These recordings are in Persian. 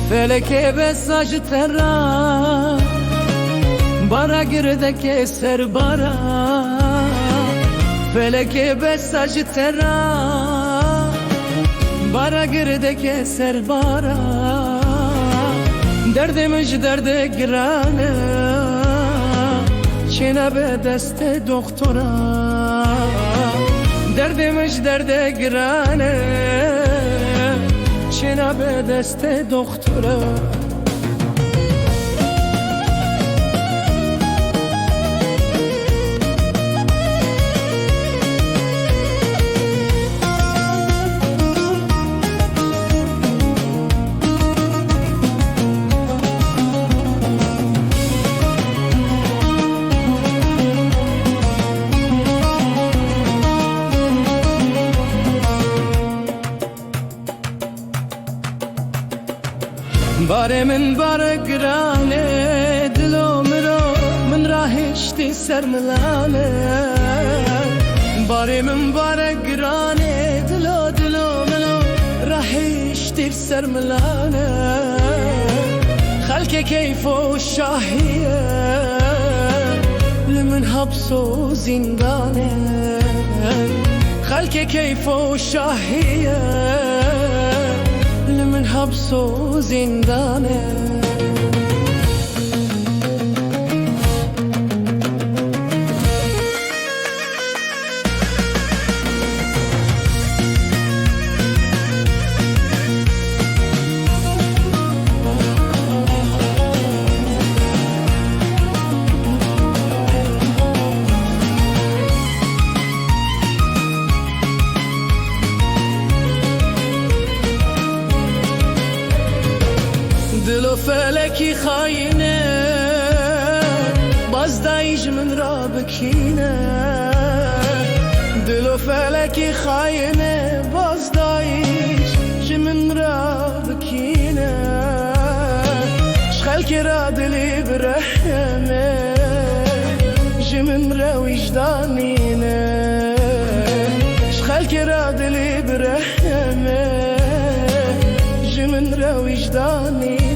فلک بساج ترا بارا گردک سر بارا فلک بساج ترا بارا گردک سر بارا دردمش درد گرانه چنه به دست دکترا دردمش درد گرانه چنه به دست دکترا باره من باره گرانه دلو مرو من راهشتی سر ملانه باره من باره گرانه دلو منو راهشتی سر ملانه خلک کیف و شاهیه لمن حبس و زندانه خلک کیف و شاهیه من حبس و زندانه دلو فلکی خاینه باز دایج من را بکینه دلو فلکی خاینه باز دایج من را بکینه شخلک را دلی برحمه جمن را وجدانینه شخلک را دلی برحمه جمن را وجدانینه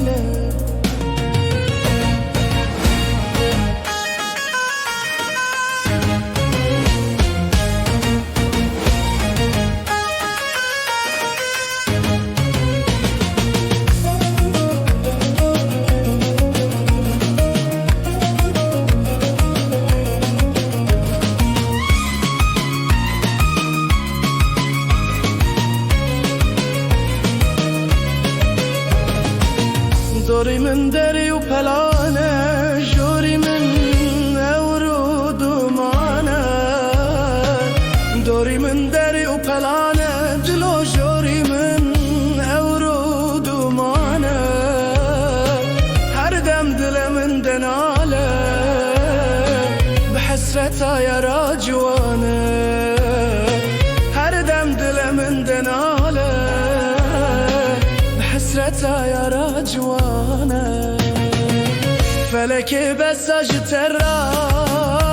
دوری من دری و پلانه جوری من اورود و مانه دوری من دری و پلانه دلو جوری من اورود و مانه هر دم دل من دناله بحسرتا یا راجوانه هر دم دل من دناله حسرتا يا راجوانا فلك بساج ترا